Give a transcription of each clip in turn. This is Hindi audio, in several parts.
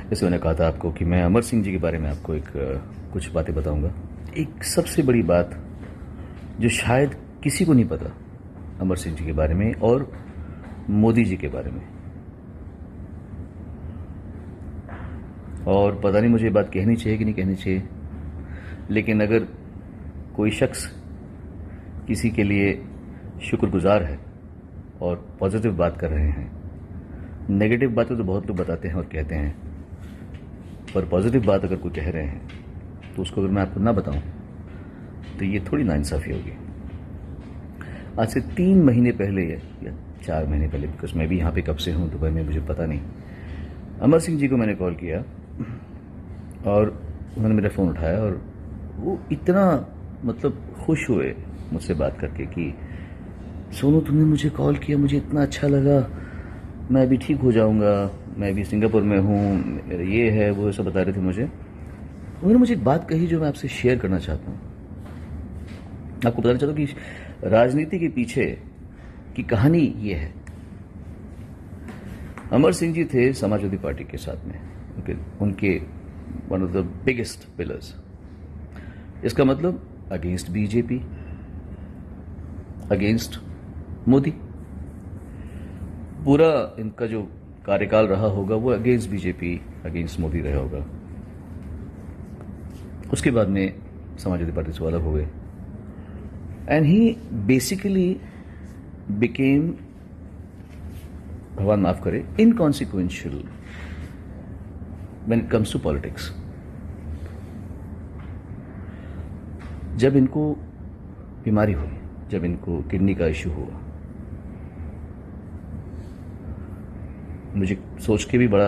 जैसे मैंने कहा था आपको कि मैं अमर सिंह जी के बारे में आपको कुछ बातें बताऊंगा। एक सबसे बड़ी बात जो शायद किसी को नहीं पता अमर सिंह जी के बारे में और मोदी जी के बारे में, और पता नहीं मुझे ये बात कहनी चाहिए कि नहीं कहनी चाहिए, लेकिन अगर कोई शख्स किसी के लिए शुक्रगुजार है और पॉजिटिव बात कर रहे हैं, नेगेटिव बातें तो बहुत लोग बताते हैं और कहते हैं, पर पॉजिटिव बात अगर कोई कह रहे हैं तो उसको अगर मैं आपको ना बताऊं तो ये थोड़ी नाइंसाफ़ी होगी। आज से 3 महीने पहले या 4 महीने पहले, बिकॉज मैं भी यहाँ पे कब से हूँ दुबई में मुझे पता नहीं, अमर सिंह जी को मैंने कॉल किया और उन्होंने मेरा फ़ोन उठाया और वो इतना मतलब खुश हुए मुझसे बात करके कि सोनू तुमने मुझे कॉल किया, मुझे इतना अच्छा लगा, मैं अभी ठीक हो जाऊंगा, मैं अभी सिंगापुर में हूँ, ये है वो सब बता रहे थे मुझे। उन्होंने मुझे एक बात कही जो मैं आपसे शेयर करना चाहता हूँ, आपको बताना चाहता हूँ कि राजनीति के पीछे की कहानी ये है। अमर सिंह जी थे समाजवादी पार्टी के साथ में, उनके one of the biggest pillars. इसका मतलब अगेंस्ट बीजेपी, अगेंस्ट मोदी। पूरा इनका जो कार्यकाल रहा होगा वो अगेंस्ट बीजेपी, अगेंस्ट मोदी रहा होगा। उसके बाद में समाजवादी पार्टी से अलग हो गए एंड ही बेसिकली बिकेम, भगवान माफ करे, inconsequential when it comes to politics. जब इनको बीमारी हुई, जब इनको किडनी का इश्यू हुआ, मुझे सोच के भी बड़ा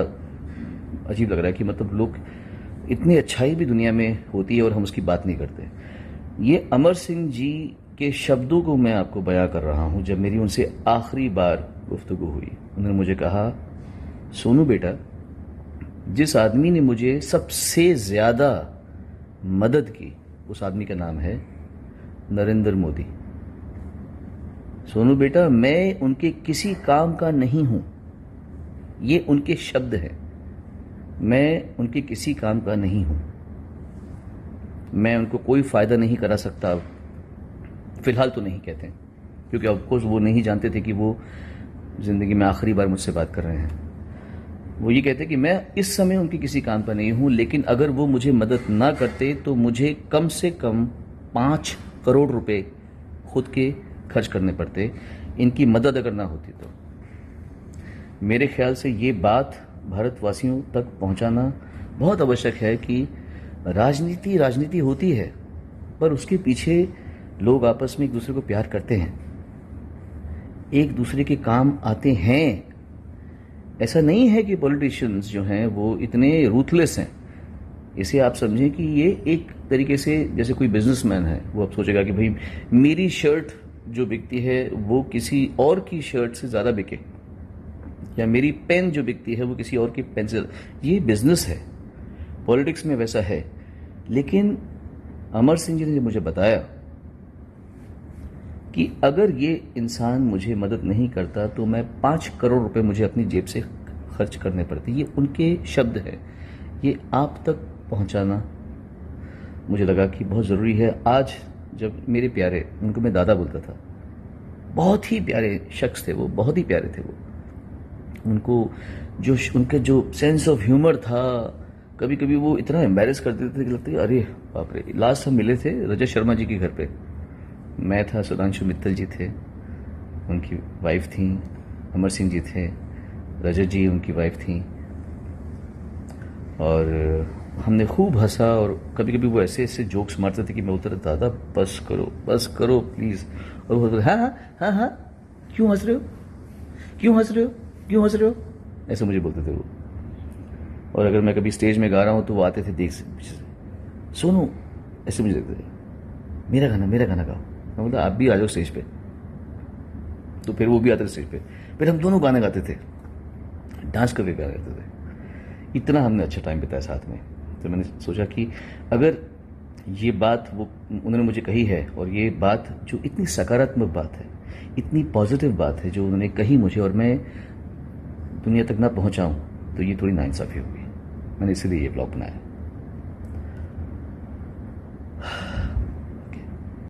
अजीब लग रहा है कि मतलब लोग, इतनी अच्छाई भी दुनिया में होती है और हम उसकी बात नहीं करते। ये अमर सिंह जी के शब्दों को मैं आपको बयां कर रहा हूं। जब मेरी उनसे आखिरी बार गुफ्तगू हुई, उन्होंने मुझे कहा, सोनू बेटा, जिस आदमी ने मुझे सबसे ज्यादा मदद की उस आदमी का नाम है नरेंद्र मोदी। सोनू बेटा, मैं उनके किसी काम का नहीं हूं, ये उनके शब्द हैं। मैं उनके किसी काम का नहीं हूं, मैं उनको कोई फायदा नहीं करा सकता, फिलहाल तो नहीं कहते, क्योंकि ऑफकोर्स वो नहीं जानते थे कि वो जिंदगी में आखिरी बार मुझसे बात कर रहे हैं। वो ये कहते कि मैं इस समय उनके किसी काम का नहीं हूं, लेकिन अगर वो मुझे मदद ना करते तो मुझे कम से कम 5 करोड़ रुपए खुद के खर्च करने पड़ते, इनकी मदद अगर ना होती तो। मेरे ख्याल से ये बात भारतवासियों तक पहुंचाना बहुत आवश्यक है कि राजनीति होती है, पर उसके पीछे लोग आपस में एक दूसरे को प्यार करते हैं, एक दूसरे के काम आते हैं। ऐसा नहीं है कि पॉलिटिशियंस जो हैं वो इतने रूथलेस हैं। इसे आप समझें कि ये एक तरीके से जैसे कोई बिजनेसमैन है, वो अब सोचेगा कि भाई मेरी शर्ट जो बिकती है वो किसी और की शर्ट से ज़्यादा बिके, या मेरी पेन जो बिकती है वो किसी और की पेन से। ये बिजनेस है, पॉलिटिक्स में वैसा है। लेकिन अमर सिंह जी ने मुझे बताया कि अगर ये इंसान मुझे मदद नहीं करता तो मैं 5 करोड़ रुपए मुझे अपनी जेब से खर्च करने पड़ते। ये उनके शब्द है, ये आप तक पहुंचाना मुझे लगा कि बहुत ज़रूरी है। आज जब मेरे प्यारे, उनको मैं दादा बोलता था, बहुत ही प्यारे शख्स थे वो, बहुत ही प्यारे थे वो। उनको जो उनके जो सेंस ऑफ ह्यूमर था, कभी कभी वो इतना एम्बैरेस कर देते थे कि लगता है अरे बाप रे। लास्ट हम मिले थे रजत शर्मा जी के घर पे, मैं था, सुधांशु मित्तल जी थे, उनकी वाइफ थी, अमर सिंह जी थे, रजत जी उनकी वाइफ थी, और हमने खूब हंसा। और कभी कभी वो ऐसे ऐसे जोक्स मारते थे कि मैं बोलता था, दादा बस करो प्लीज़। और वो बोलते, हाँ, क्यों हंस रहे हो, ऐसे मुझे बोलते थे वो। और अगर मैं कभी स्टेज में गा रहा हूँ तो वो आते थे देख से, सोनू, ऐसे मुझे देखते थे, मेरा गाना गाओ। मैं बोलता, आप भी आ जाओ स्टेज पे। तो फिर वो भी आते थे स्टेज पे, फिर हम दोनों गाने गाते थे, डांस करके गा करते थे। इतना हमने अच्छा टाइम बिताया साथ में। तो मैंने सोचा कि अगर ये बात वो उन्होंने मुझे कही है, और ये बात जो इतनी सकारात्मक बात है, इतनी पॉजिटिव बात है जो उन्होंने कही मुझे, और मैं दुनिया तक ना पहुंचाऊं, तो ये थोड़ी नाइंसाफी होगी। मैंने इसलिए ये ब्लॉग बनाया।